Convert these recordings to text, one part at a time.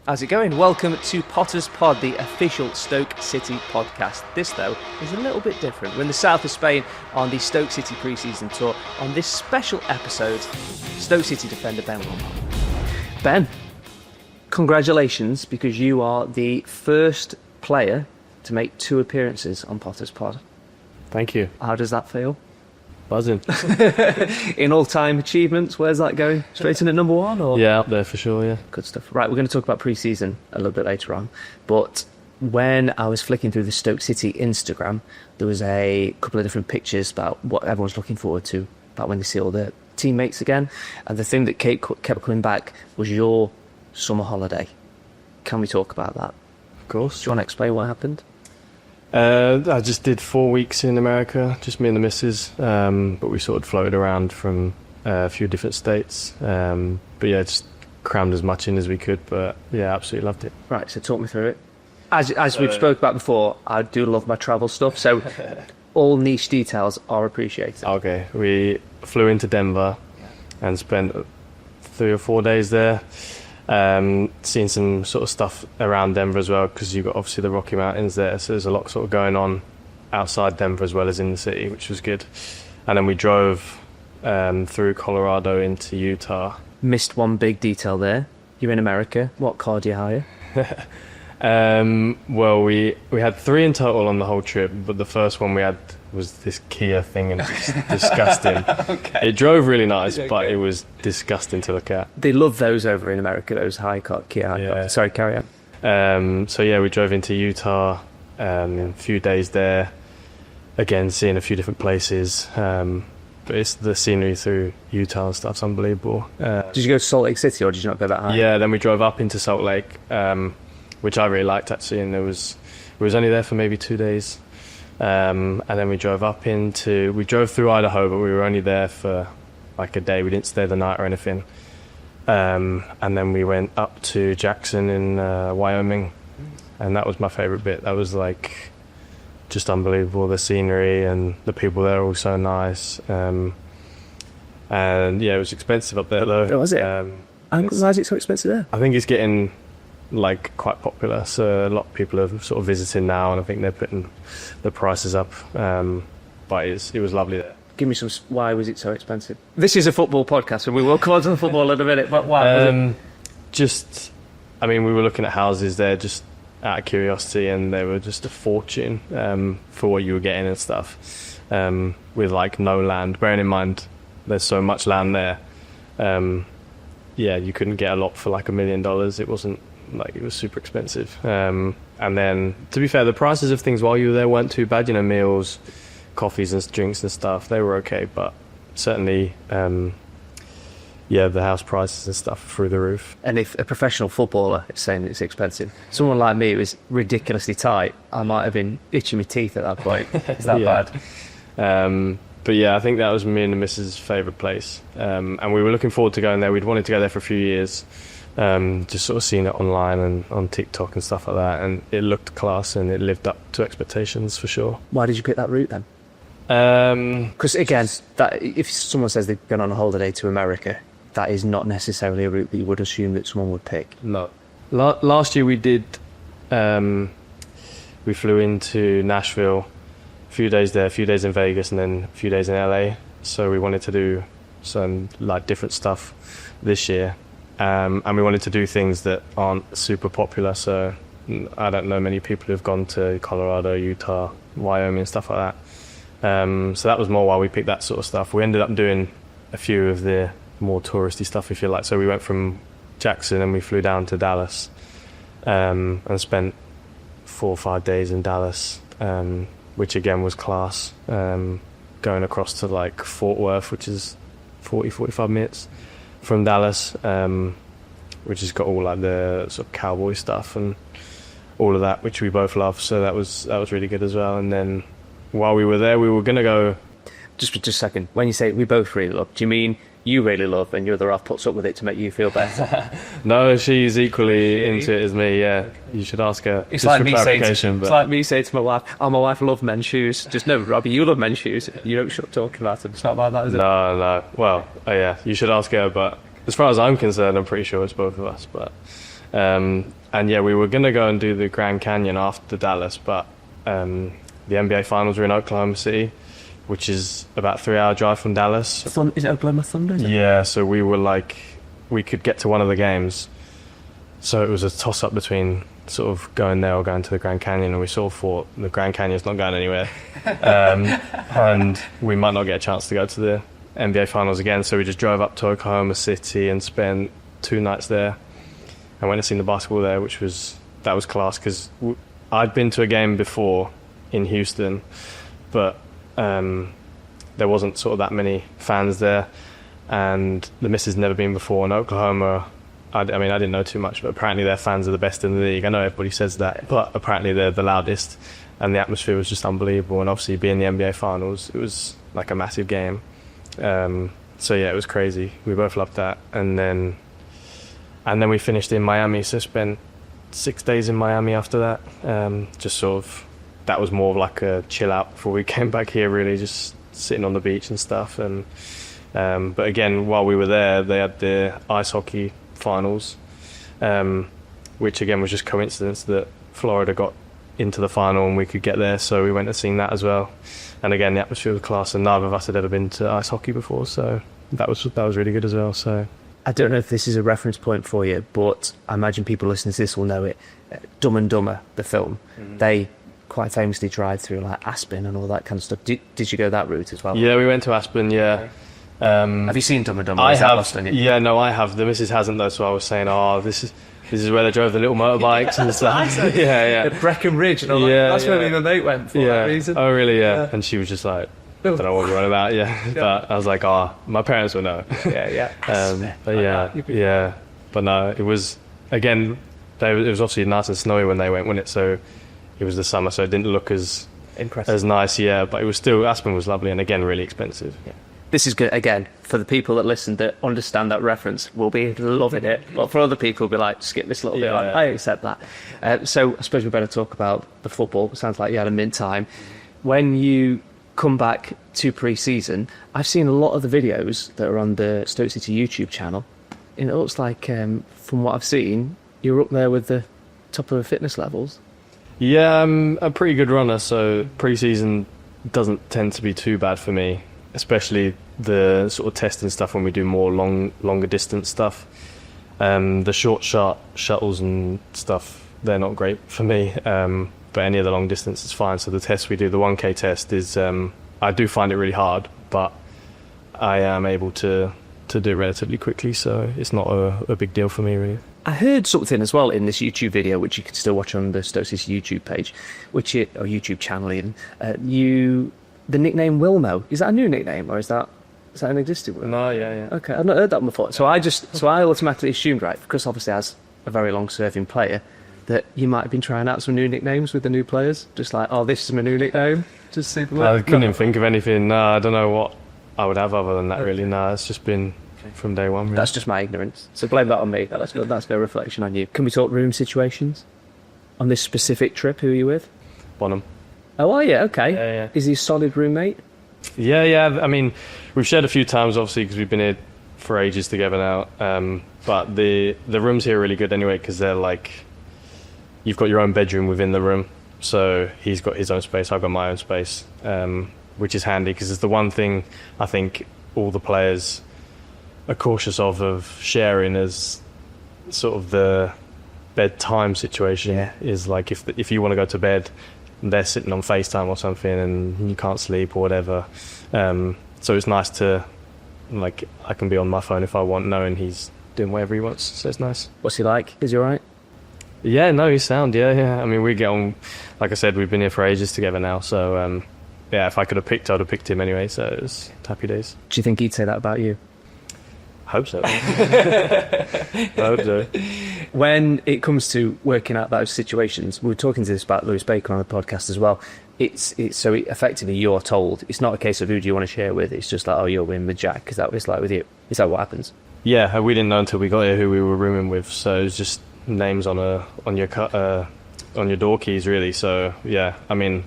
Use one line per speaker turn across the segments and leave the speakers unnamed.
How's it going? Welcome to Potter's Pod, the official Stoke City podcast. This, though, is a little bit different. We're in the south of Spain on the Stoke City Preseason tour. On this special episode, Stoke City defender Bae Junho. Ben, congratulations, because you are the first player to make 2 appearances on Potter's Pod.
Thank you.
How does that feel?
Buzzing.
In all-time achievements, where's that going? Straight in at number 1? Or?
Yeah, up there for sure, yeah.
Good stuff. Right, we're going to talk about pre-season a little bit later on. But when I was flicking through the Stoke City Instagram, there was a couple of different pictures about what everyone's looking forward to, about when they see all their teammates again. And the thing that kept coming back was your summer holiday. Can we talk about that?
Of course.
Do you want to explain what happened?
I just did 4 weeks in America, just me and the missus. But we sort of floated around from a few different states. But yeah, just crammed as much in as we could. But yeah, absolutely loved it.
Right, so talk me through it. As we've spoke about before, I do love my travel stuff, so all niche details are appreciated.
Okay, we flew into Denver and spent 3 or 4 days there. Seeing some sort of stuff around Denver as well, because you've got obviously the Rocky Mountains there, so there's a lot sort of going on outside Denver as well as in the city, which was good. And then we drove through Colorado into Utah.
Missed one big detail there. You're in America. What car do you hire?
Well, we had 3 in total on the whole trip, but the first one we had was this Kia thing, and it's disgusting. Okay. It drove really nice, but it was disgusting to look at.
They love those over in America, those Kia high cars. Sorry, carry on.
So yeah, we drove into Utah, a few days there, again seeing a few different places. But it's the scenery through Utah and stuff's unbelievable.
Did you go to Salt Lake City, or did you not go that high?
Yeah, then we drove up into Salt Lake, which I really liked actually, and we was only there for maybe 2 days. And then we drove through Idaho, but we were only there for like a day. We didn't stay the night or anything. And then we went up to Jackson in Wyoming, and that was my favorite bit. That was like just unbelievable, the scenery, and the people there are all so nice. And yeah, it was expensive up there though.
Oh, was it? Why is it so expensive there?
I think it's getting like quite popular, so a lot of people are sort of visiting now, and I think they're putting the prices up. But it was lovely there.
Give me some. Why was it so expensive? This is a football podcast, and we will come on to the football in a minute. But why?
We were looking at houses there just out of curiosity, and they were just a fortune for what you were getting and stuff. With like no land, bearing in mind there's so much land there. Yeah, you couldn't get a lot for like $1 million. It wasn't. Like, it was super expensive. And then, to be fair, the prices of things while you were there weren't too bad. You know, meals, coffees and drinks and stuff, they were okay. But certainly, the house prices and stuff are through the roof.
And if a professional footballer is saying it's expensive, someone like me, it was ridiculously tight, I might have been itching my teeth at that point. Is that bad?
But yeah, I think that was me and the missus' favourite place. And we were looking forward to going there. We'd wanted to go there for a few years. Just sort of seeing it online and on TikTok and stuff like that, and it looked class and it lived up to expectations for sure.
Why did you pick that route then? Because again, that if someone says they're going on a holiday to America, that is not necessarily a route that you would assume that someone would pick.
No. Last year we did. We flew into Nashville, a few days there, a few days in Vegas, and then a few days in LA. So we wanted to do some like different stuff this year. And we wanted to do things that aren't super popular, so I don't know many people who've gone to Colorado, Utah, Wyoming, stuff like that. So that was more why we picked that sort of stuff. We ended up doing a few of the more touristy stuff, if you like. So we went from Jackson and we flew down to Dallas, and spent 4 or 5 days in Dallas, which again was class. Going across to like Fort Worth, which is 45 minutes from Dallas, which has got all like the sort of cowboy stuff and all of that, which we both love. So that was really good as well. And then while we were there, we were gonna go.
Just a second. When you say we both really love, do you mean you really love and your other half puts up with it to make you feel better?
No, she's equally into it as me. Yeah, you should ask her.
It's like me saying to my wife, "Oh, my wife loves men's shoes." Just no, Robbie, you love men's shoes. You don't shut talking about them. It's not like that, is it?
No. Well, yeah, you should ask her. But as far as I'm concerned, I'm pretty sure it's both of us. But And yeah, we were going to go and do the Grand Canyon after Dallas, but the NBA Finals were in Oklahoma City, which is about a 3-hour drive from Dallas.
Is it Oklahoma Thunder?
Yeah, so we were like, we could get to one of the games. So it was a toss-up between sort of going there or going to the Grand Canyon, and we sort of thought the Grand Canyon's not going anywhere. And we might not get a chance to go to the NBA Finals again, so we just drove up to Oklahoma City and spent 2 nights there. I went and seen the basketball there, that was class, because I'd been to a game before in Houston, but there wasn't sort of that many fans there, and the missus never been before in Oklahoma. I mean, I didn't know too much, but apparently their fans are the best in the league. I know everybody says that, but apparently they're the loudest, and the atmosphere was just unbelievable. And obviously being the NBA Finals, it was like a massive game. So yeah, it was crazy. We both loved that. And then we finished in Miami, so spent 6 days in Miami after that. Just sort of, that was more of like a chill out before we came back here, really, just sitting on the beach and stuff. And but again, while we were there, they had the ice hockey finals, which again was just coincidence that Florida got into the final and we could get there, so we went and seen that as well. And again, the atmosphere was class, and neither of us had ever been to ice hockey before, so that was really good as well. So
I don't know if this is a reference point for you, but I imagine people listening to this will know it. Dumb and Dumber, the film, they quite famously drive through like Aspen and all that kind of stuff. Did you go that route as well?
Yeah, we went to Aspen. Yeah.
Have you seen Dumb and Dumber?
I have. Yeah, no, I have. The missus hasn't though, so I was saying, this is where they drove the little motorbikes and stuff. Yeah.
At Breckenridge and all that. That's where me and mate went for that reason.
Oh, really? Yeah. And she was just like, I don't know what you're on about. Yeah. But I was like, my parents will know.
Yeah.
But yeah. But no, it was, again, it was obviously nice and snowy when they went, wasn't it? So it was the summer, so it didn't look as
impressive,
as nice. Yeah, but it was still, Aspen was lovely, and again, really expensive.
Yeah. This is good, again, for the people that listen that understand that reference, will be loving it. But for other people, will be like, skip this little bit. I accept that. So I suppose we better talk about the football. It sounds like you had a mint time. When you come back to pre-season, I've seen a lot of the videos that are on the Stoke City YouTube channel. And it looks like, from what I've seen, you're up there with the top of the fitness levels.
Yeah, I'm a pretty good runner, so pre-season doesn't tend to be too bad for me, especially the sort of testing stuff when we do more longer distance stuff. The short shuttles and stuff, they're not great for me, but any of the long distance is fine. So the test we do, the 1K test, is I do find it really hard, but I am able to do it relatively quickly, so it's not a big deal for me, really.
I heard something as well in this YouTube video, which you can still watch on the Stoke City YouTube page, or YouTube channel even. The nickname Wilmo, is that a new nickname, or is that an existing one?
No, yeah.
Okay, I've not heard that one before. So I automatically assumed, right, because obviously as a very long-serving player, that you might have been trying out some new nicknames with the new players, just like, this is my new nickname, just see the
I couldn't even think of anything. No, I don't know what I would have other than that, really. No, it's just been from day one, really.
That's just my ignorance, so blame that on me. That's no reflection on you. Can we talk room situations on this specific trip? Who are you with?
Bonham.
Oh, are you? Okay.
Yeah.
Is he a solid roommate?
Yeah. I mean, we've shared a few times, obviously, because we've been here for ages together now. But the rooms here are really good anyway, because they're like, you've got your own bedroom within the room. So he's got his own space, I've got my own space, which is handy, because it's the one thing I think all the players are cautious of sharing, as sort of the bedtime situation is like, if you want to go to bed, they're sitting on FaceTime or something and you can't sleep or whatever. So it's nice to, like, I can be on my phone if I want, knowing he's doing whatever he wants. So it's nice.
What's he like? Is he all right?
Yeah, no, he's sound. Yeah. I mean, we get on, like I said, we've been here for ages together now. So, if I could have picked, I'd have picked him anyway. So it was happy days.
Do you think he'd say that about you?
I hope so. I hope so.
When it comes to working out those situations, we were talking to this about Lewis Bacon on the podcast as well. Effectively you're told, it's not a case of who do you want to share with, it's just like, you're in with Jack. Is that what it's like with you? Is that what happens? Yeah,
we didn't know until we got here who we were rooming with, so it was just names on your door keys, really. So yeah, I mean,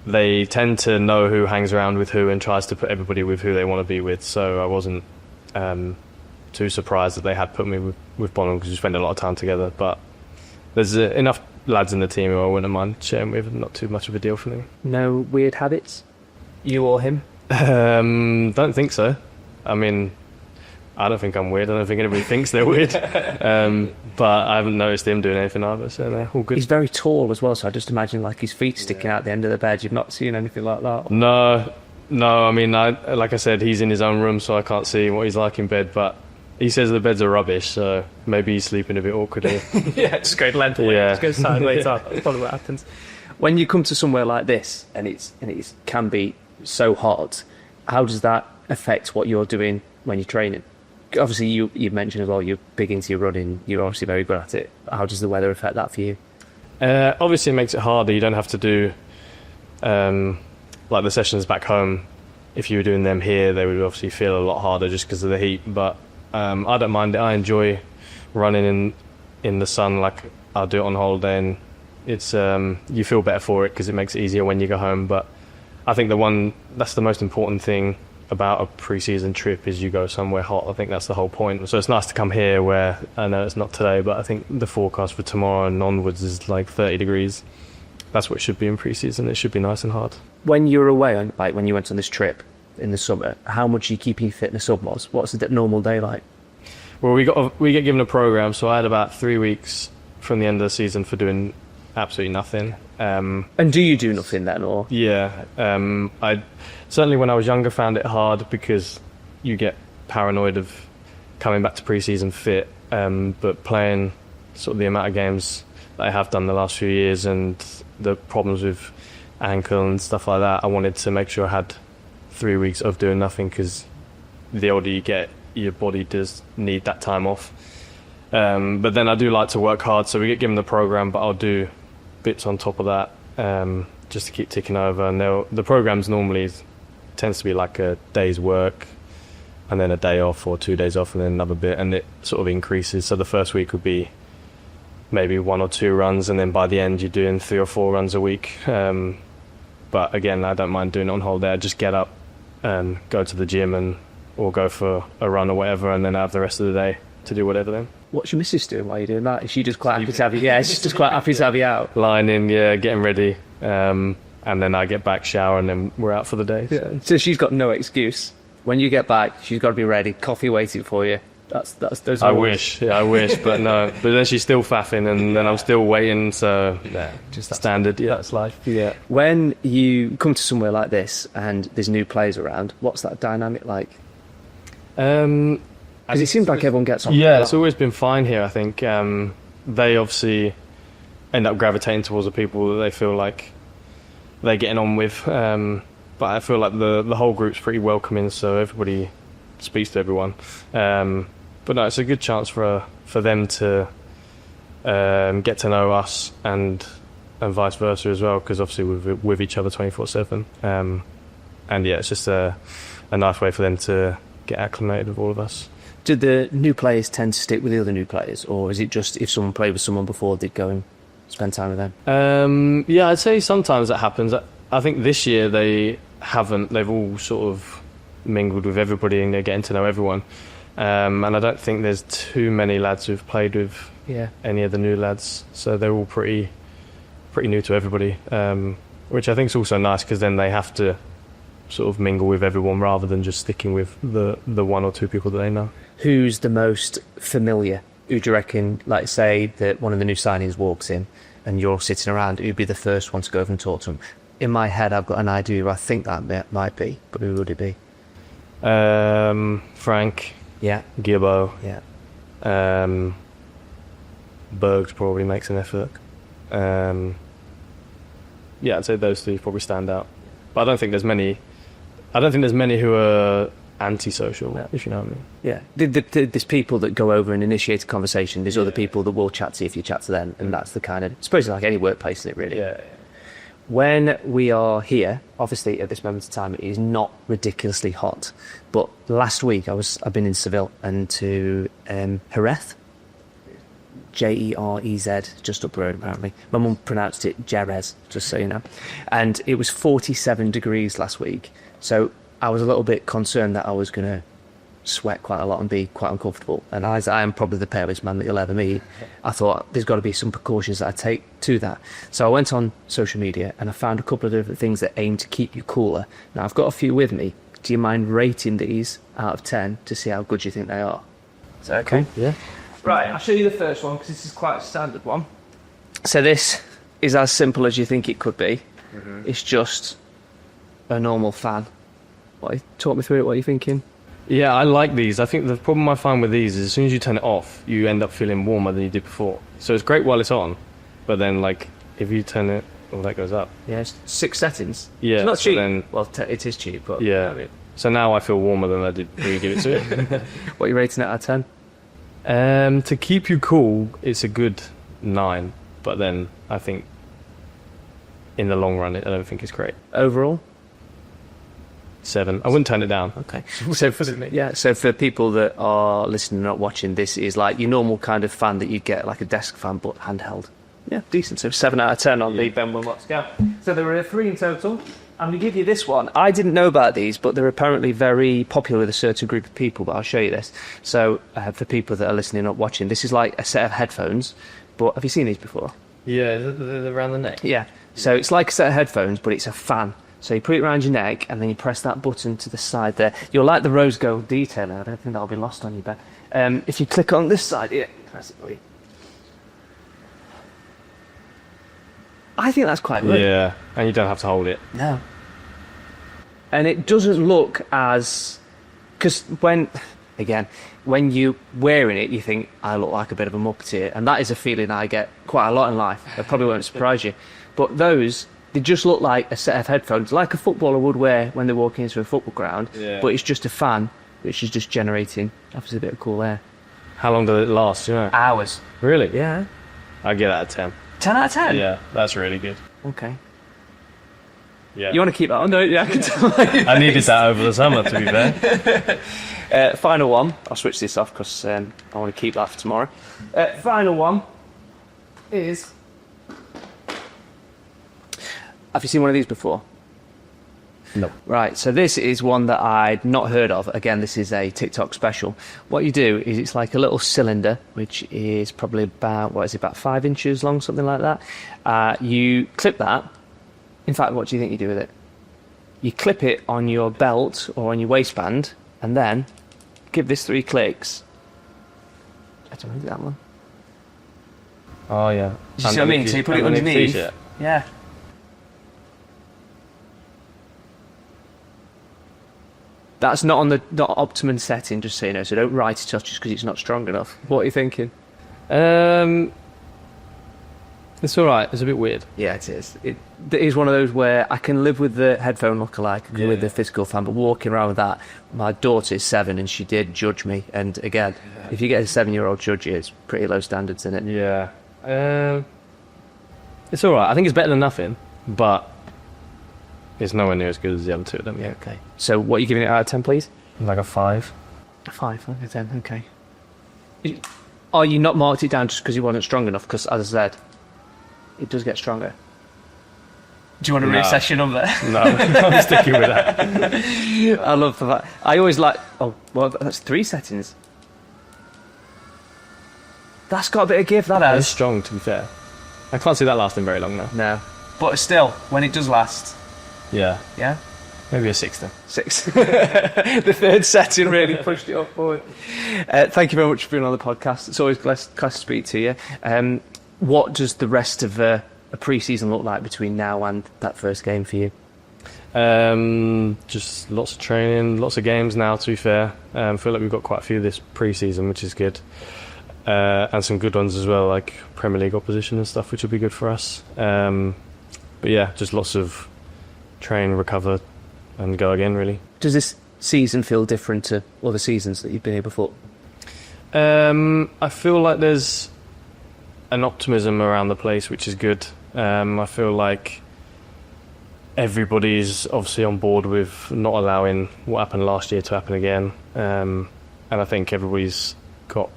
they tend to know who hangs around with who and tries to put everybody with who they want to be with, so I wasn't too surprised that they had put me with Bonham because we spend a lot of time together. But there's enough lads in the team who I wouldn't mind sharing with. Not too much of a deal for them.
No weird habits? You or him?
Don't think so. I mean, I don't think I'm weird. I don't think anybody thinks they're weird. But I haven't noticed him doing anything either, so they're all good.
He's very tall as well, so I just imagine like his feet sticking out the end of the bed. You've not seen anything like that?
No. I mean, like I said, he's in his own room, so I can't see what he's like in bed, but he says the beds are rubbish, so maybe he's sleeping a bit awkwardly.
Yeah, just go lengthways, just go sideways. That's probably what happens. When you come to somewhere like this, and it can be so hot, how does that affect what you're doing when you're training? Obviously, you mentioned as well, you're big into your running, you're obviously very good at it. How does the weather affect that for you?
Obviously, it makes it harder. You don't have to do like the sessions back home. If you were doing them here, they would obviously feel a lot harder just because of the heat. But I don't mind it. I enjoy running in the sun. Like I'll do it on holiday, and it's you feel better for it because it makes it easier when you go home. But I think that's the most important thing about a pre-season trip is you go somewhere hot. I think that's the whole point. So it's nice to come here where I know it's not today, but I think the forecast for tomorrow and onwards is like 30 degrees. That's what it should be in pre-season. It should be nice and hard.
When you were away, like when you went on this trip in the summer, how much are you keeping your fitness up? What's the normal day like?
Well, we get given a program, so I had about 3 weeks from the end of the season for doing absolutely nothing.
And do you do nothing then, or?
Yeah, I certainly when I was younger found it hard because you get paranoid of coming back to pre-season fit. But playing sort of the amount of games that I have done the last few years and the problems with ankle and stuff like that, I wanted to make sure I had 3 weeks of doing nothing because the older you get, your body does need that time off. But then I do like to work hard, so we get given the program, but I'll do bits on top of that just to keep ticking over. And the programs normally tends to be like a day's work and then a day off or 2 days off and then another bit, and it sort of increases. So the first week would be maybe 1 or 2 runs, and then by the end you're doing 3 or 4 runs a week. But again, I don't mind doing it on holiday. I just get up and go to the gym or go for a run or whatever, and then I have the rest of the day to do whatever then.
What's your missus doing while you're doing that? Is she just quite happy to have you? Yeah, she's just quite happy to have you out.
Lying in, yeah, getting ready, and then I get back, shower, and then we're out for the day.
Yeah. So she's got no excuse. When you get back, she's got to be ready, coffee waiting for you. That's those.
I wish, but no. But then she's still faffing, and then I'm still waiting. So yeah, just standard. Yeah, that's life.
Yeah. When you come to somewhere like this and there's new players around, what's that dynamic like? Because it seems like everyone gets on.
Yeah, it's always been fine here. I think they obviously end up gravitating towards the people that they feel like they're getting on with. But I feel like the whole group's pretty welcoming, so everybody speaks to everyone. But no, it's a good chance for them to get to know us and vice versa as well, because obviously we're with each other 24/7. And yeah, it's just a nice way for them to get acclimated with all of us.
Do the new players tend to stick with the other new players, or is it just if someone played with someone before, they'd go and spend time with them?
Yeah, I'd say sometimes that happens. I think this year they haven't. They've all sort of mingled with everybody and they're getting to know everyone. And I don't think there's too many lads who've played with any of the new lads, so they're all pretty new to everybody, which I think is also nice because then they have to sort of mingle with everyone rather than just sticking with the 1 or 2 people that they know.
Who's the most familiar? Who do you reckon, like say that one of the new signings walks in and you're sitting around, who'd be the first one to go over and talk to them? In my head I've got an idea who I think that might be, but who would it be?
Frank.
Yeah.
Gibbo.
Yeah.
Bergs probably makes an effort. Yeah, I'd say those 3 probably stand out. But I don't think there's many who are antisocial, if you know what I mean.
Yeah. There's people that go over and initiate a conversation. There's other people that will chat to you if you chat to them, and that's the kind of, I suppose it's like any workplace, isn't it, really?
Yeah.
When we are here, obviously at this moment in time, it is not ridiculously hot. But last week I've been in Seville and to Jerez, Jerez, just up the road apparently. My mum pronounced it Jerez, just so you know. And it was 47 degrees last week. So I was a little bit concerned that I was going to sweat quite a lot and be quite uncomfortable. And as I am probably the palest man that you'll ever meet, I thought there's got to be some precautions that I take to that. So I went on social media and I found a couple of different things that aim to keep you cooler. Now I've got a few with me. Do you mind rating these out of 10 to see how good you think they are? Is that okay?
Yeah.
Right, I'll show you the first one because this is quite a standard one. So this is as simple as you think it could be. It's just a normal fan. Talk me through it, what are you thinking?
Yeah, I like these. I think the problem I find with these is as soon as you turn it off, you end up feeling warmer than you did before. So it's great while it's on, but then like if you turn it, that goes up.
Yeah, it's 6 settings.
Yeah,
it's not
so
cheap.
then-
Well, it is cheap, but
Yeah.
I mean,
So now I feel warmer than I did when you give it to it.
what are you rating it out of 10?
To keep you cool, it's a good 9, but then I think in the long run, I don't think it's great.
Overall?
7. I wouldn't turn it down.
Okay. So for people that are listening and not watching, this is like your normal kind of fan that you'd get, like a desk fan, but handheld. Yeah, decent. So 7 out of 10 on the Ben Wilmot scale. So there were 3 in total. I'm going to give you this one. I didn't know about these, but they're apparently very popular with a certain group of people, but I'll show you this. So for people that are listening and not watching, this is like a set of headphones, but have you seen these before?
Yeah, around the neck.
Yeah. So it's like a set of headphones, but it's a fan. So you put it around your neck, and then you press that button to the side there. You'll like the rose gold detail. I don't think that'll be lost on you, Ben. If you click on this side here, press it for you. I think that's quite good.
Yeah, and you don't have to hold it.
No. And it doesn't look as... Because when you're wearing it, you think, I look like a bit of a muppeteer. And that is a feeling I get quite a lot in life. It probably won't surprise you. But those, they just look like a set of headphones, like a footballer would wear when they're walking into a football ground.
Yeah.
But it's just a fan, which is just generating, obviously, a bit of cool air.
How long does it last, you know?
Hours.
Really?
Yeah.
I get that a 10.
10 out of 10?
Yeah, that's really good.
Okay.
Yeah.
You want to keep that on, don't you? I can tell.
I needed that over the summer, to be fair.
Final one. I'll switch this off because I want to keep that for tomorrow. Final one is... Have you seen one of these before?
No.
Right, so this is one that I'd not heard of. Again, this is a TikTok special. What you do is it's like a little cylinder, which is probably about 5 inches long, something like that. You clip that. In fact, what do you think you do with it? You clip it on your belt or on your waistband, and then give this 3 clicks. I don't know that one.
Oh, yeah.
You see what I mean? So you put it underneath.
T-shirt.
Yeah. That's not on the optimum setting, just so you know, so don't write it off just because it's not strong enough. What are you thinking?
It's alright, it's a bit weird.
Yeah, it is. It is one of those where I can live with the headphone lookalike, I can live with the physical fan, but walking around with that, my daughter is 7 and she did judge me. And again, if you get a 7-year-old judge you, it's pretty low standards in it.
Yeah. It's alright, I think it's better than nothing, but it's nowhere near as good as the other 2 of them.
Yeah, okay. So what are you giving it out of 10, please?
Like a 5.
5 out of 10, okay. Are you not marked it down just because you wasn't strong enough? Because, as I said, it does get stronger. Do you want to reassess your number?
No, I'm sticking with that.
I love that. I always like... Oh, well, that's 3 settings. That's got a bit of give, that
It's
has.
strong, to be fair. I can't see that lasting very long now.
No. But still, when it does last...
Yeah.
Yeah?
Maybe a 6 then.
6. The 3rd setting really pushed it up forward. Thank you very much for being on the podcast. It's always class to speak to you. What does the rest of a pre-season look like between now and that first game for you?
Just lots of training, lots of games now, to be fair. I feel like we've got quite a few this pre-season, which is good. And some good ones as well, like Premier League opposition and stuff, which will be good for us. But yeah, just lots of train, recover, and go again, really.
Does this season feel different to other seasons that you've been here before?
I feel like there's an optimism around the place, which is good. I feel like everybody's obviously on board with not allowing what happened last year to happen again. And I think everybody's got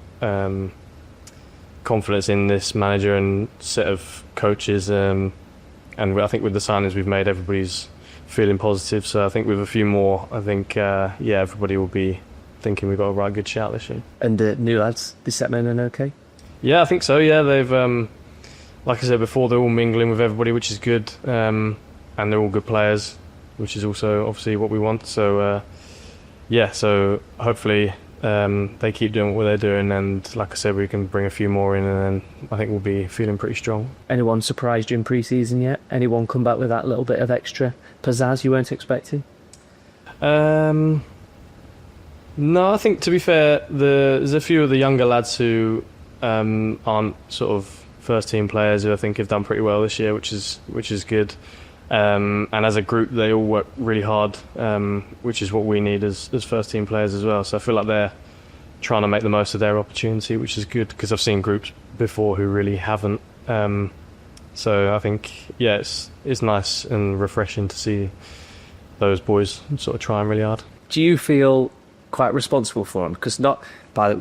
confidence in this manager and set of coaches. And I think with the signings we've made, everybody's feeling positive. So I think with a few more, I think, everybody will be thinking we've got a right good shout this year.
And the new lads, they settling in okay?
Yeah, I think so. Yeah, they've, like I said before, they're all mingling with everybody, which is good. And they're all good players, which is also obviously what we want. So, so hopefully they keep doing what they're doing. And like I said, we can bring a few more in, and then I think we'll be feeling pretty strong.
Anyone surprised you in pre-season yet? Anyone come back with that little bit of extra pizzazz you weren't expecting?
No, I think, to be fair, there's a few of the younger lads who aren't sort of first team players who I think have done pretty well this year, which is good. And as a group, they all work really hard, which is what we need as first team players as well. So I feel like they're trying to make the most of their opportunity, which is good, because I've seen groups before who really haven't. So I think, yeah, it's nice and refreshing to see those boys sort of trying really hard.
Do you feel quite responsible for them? Because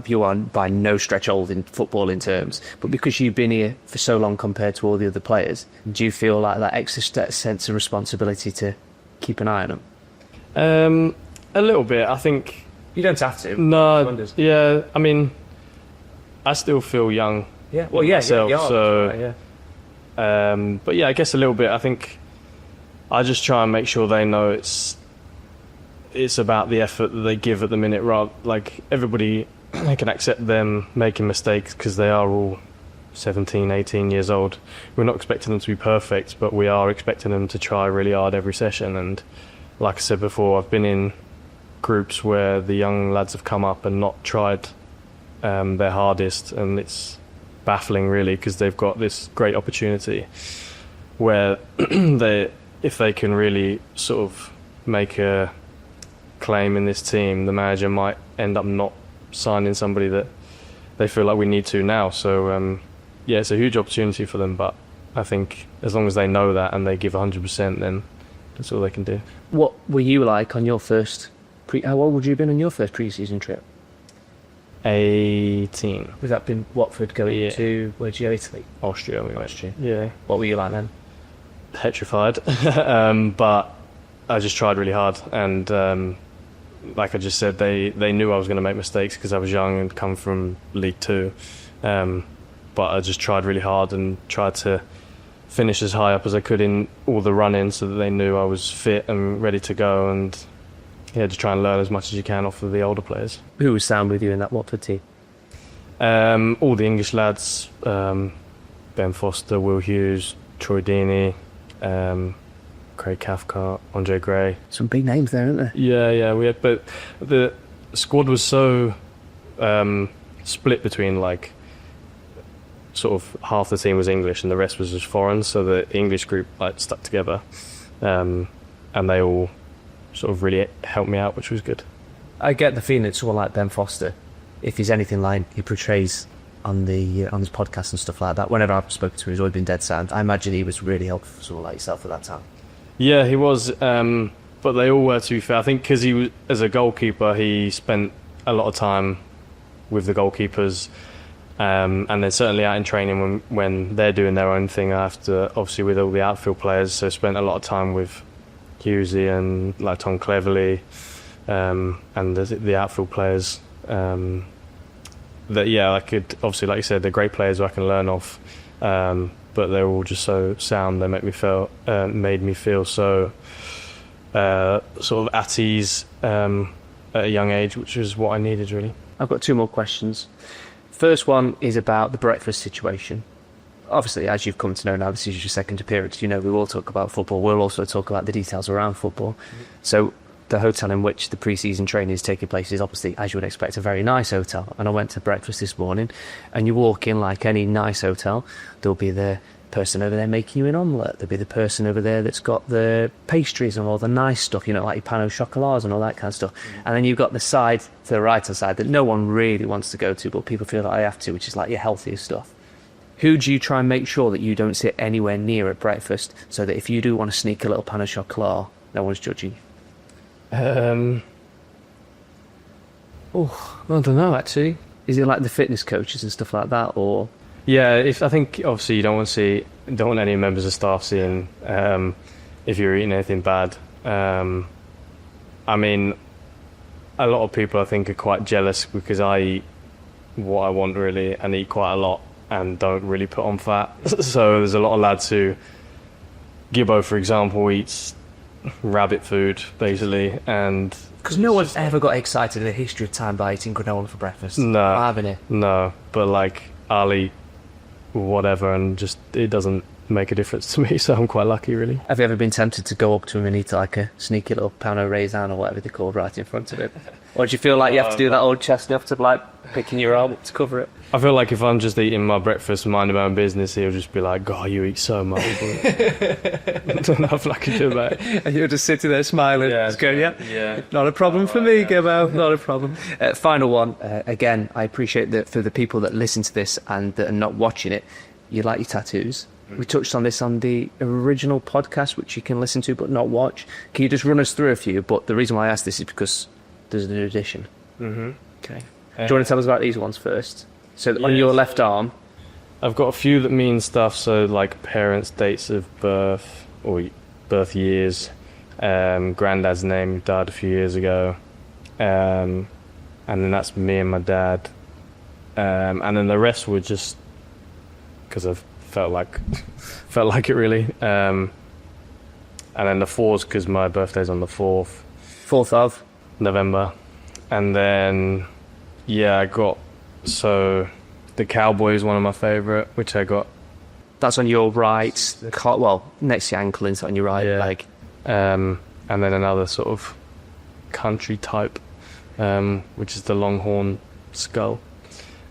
you are by no stretch old in footballing terms, but because you've been here for so long compared to all the other players, do you feel like that extra sense of responsibility to keep an eye on them?
A little bit, I think.
You don't have to.
No, yeah, I mean, I still feel young.
Yeah, well, yeah,
myself,
yeah,
so.
Right, yeah.
But yeah, I guess a little bit. I think I just try and make sure they know it's about the effort that they give at the minute. Rather, like, everybody, they can accept them making mistakes because they are all 17, 18 years old. We're not expecting them to be perfect, but we are expecting them to try really hard every session. And like I said before, I've been in groups where the young lads have come up and not tried their hardest, and it's baffling really, because they've got this great opportunity where if they can really sort of make a claim in this team, the manager might end up not signing somebody that they feel like we need to now. So it's a huge opportunity for them, but I think as long as they know that and they give 100%, then that's all they can do.
What were you like on your first how old would you have been on your first pre-season trip?
18.
Was that been Watford going to, where'd you go, Italy?
Austria. Yeah.
What were you like then?
Petrified. But I just tried really hard, and like I just said, they knew I was going to make mistakes because I was young and come from League Two, but I just tried really hard and tried to finish as high up as I could in all the run-ins, so that they knew I was fit and ready to go, and just try and learn as much as you can off of the older players.
Who was sound with you in that Watford team?
All the English lads, Ben Foster, Will Hughes, Troy Deeney, Craig Cathcart, Andre Gray.
Some big names there, aren't there?
Yeah, we had, but the squad was so split between, like, sort of half the team was English and the rest was just foreign, so the English group like stuck together, and they all sort of really helped me out, which was good.
I get the feeling that someone like Ben Foster, if he's anything like he portrays on his podcast and stuff like that, whenever I've spoken to him, he's always been dead sound. I imagine he was really helpful for someone like yourself at that time.
Yeah, he was, but they all were, to be fair. I think because he was, as a goalkeeper, he spent a lot of time with the goalkeepers, and then certainly out in training when they're doing their own thing, I have to, obviously with all the outfield players, so spent a lot of time with Hughesy and like Tom Cleverley, and the outfield players. That I could, obviously, like you said, they're great players who I can learn off, but they're all just so sound. They made me feel so sort of at ease at a young age, which is what I needed, really.
I've got two more questions. First one is about the breakfast situation. Obviously, as you've come to know now, this is your second appearance. You know, we will talk about football. We'll also talk about the details around football. Mm-hmm. So the hotel in which the pre-season training is taking place is obviously, as you would expect, a very nice hotel. And I went to breakfast this morning, and you walk in like any nice hotel, there'll be the person over there making you an omelette. There'll be the person over there that's got the pastries and all the nice stuff, you know, like your pan au chocolats and all that kind of stuff. Mm-hmm. And then you've got the side to the right-hand side that no one really wants to go to, but people feel that I have to, which is like your healthiest stuff. Who do you try and make sure that you don't sit anywhere near at breakfast, so that if you do want to sneak a little pan au chocolat, no one's judging you?
I don't know, actually.
Is it like the fitness coaches and stuff like that, or?
Yeah, I think obviously you don't want any members of staff seeing if you're eating anything bad. I mean, a lot of people I think are quite jealous because I eat what I want really and eat quite a lot and don't really put on fat. So there's a lot of lads who, Gibbo for example, eats rabbit food basically, and
because no one's ever got excited in the history of time by eating granola for breakfast.
No,
haven't it?
No, but like I'll eat whatever and just it doesn't make a difference to me, so I'm quite lucky really.
Have you ever been tempted to go up to him and eat like a sneaky little pan of raisin or whatever they're called right in front of him? Or do you feel like you have to do that old chestnut to like picking your arm up to cover it?
I feel like if I'm just eating my breakfast and minding my own business, he'll just be like, God, you eat so much. Nothing I can do about it.
And you're just sitting there smiling.
Yeah,
just going,
yeah.
Not a problem for me, Gibbo. Not a problem. Final one. Again, I appreciate that for the people that listen to this and that are not watching it, you like your tattoos. We touched on this on the original podcast, which you can listen to but not watch. Can you just run us through a few? But the reason why I asked this is because there's an addition.
Mm-hmm.
Okay. Do you want to tell us about these ones first? So on your left arm,
I've got a few that mean stuff. So like parents' dates of birth or birth years, granddad's name, who died a few years ago, and then that's me and my dad, and then the rest were just because I've felt like it really, and then the 4's because my birthday's on the 4th
of
November, and then I got the cowboy is one of my favourite, which I got.
That's on your right, next to your ankle, and on your right leg.
And then another sort of country type, which is the Longhorn skull.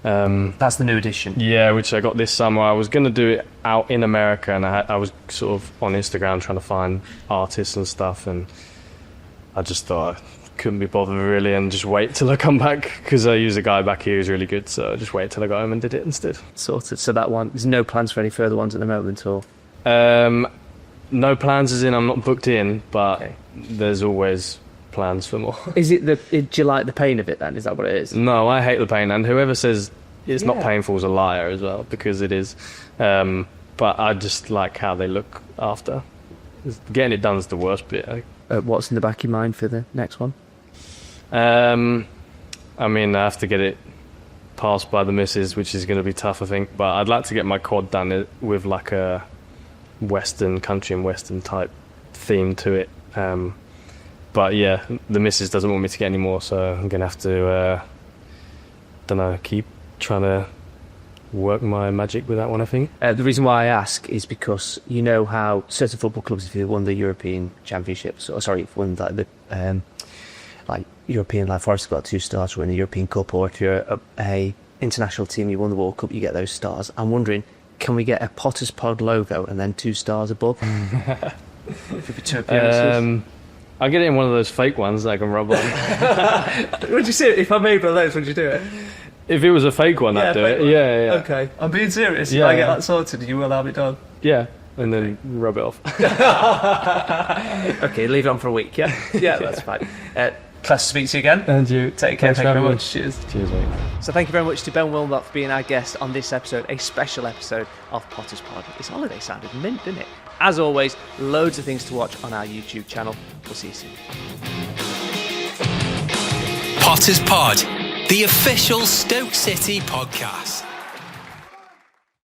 That's the new edition.
Yeah, which I got this summer. I was going to do it out in America, and I was sort of on Instagram trying to find artists and stuff, and I just thought I couldn't be bothered really and just wait till I come back because I use a guy back here who's really good, so I just waited till I got home and did it instead.
Sorted. So that one, there's no plans for any further ones at the moment, or?
No plans as in I'm not booked in, but there's always plans for more.
Is it do you like the pain of it then? Is that what it is?
No, I hate the pain, and whoever says it's not painful is a liar as well, because it is. But I just like how they look after. Getting it done is the worst bit.
What's in the back of your mind for the next one?
I mean, I have to get it passed by the missus, which is going to be tough, I think. But I'd like to get my quad done with like a country and western type theme to it. But yeah, the missus doesn't want me to get any more, so I'm going to have to, keep trying to work my magic with that one, I think.
The reason why I ask is because you know how certain football clubs, if they won the European Championships, won like the European, like Forest got 2 stars, or in the European Cup, or if you're a international team, you won the World Cup, you get those stars. I'm wondering, can we get a Potter's Pod logo and then 2 stars above?
I'll get it in one of those fake ones that I can rub on.
Would you see it? If I made one of those, would you do it?
If it was a fake one, I'd do it. Yeah.
Okay. I'm being serious.
Yeah,
if I get that sorted, you will have it done.
Yeah, and then rub it off.
Okay, leave it on for a week, yeah? Yeah, that's fine. Pleasure to speak to you again.
And you.
Take care. Thank you very much. Cheers.
Cheers, mate.
So thank you very much to Ben Wilmot for being our guest on this episode, a special episode of Potter's Pod. This holiday sounded mint, didn't it? As always, loads of things to watch on our YouTube channel. We'll see you soon.
Potter's Pod, the official Stoke City podcast.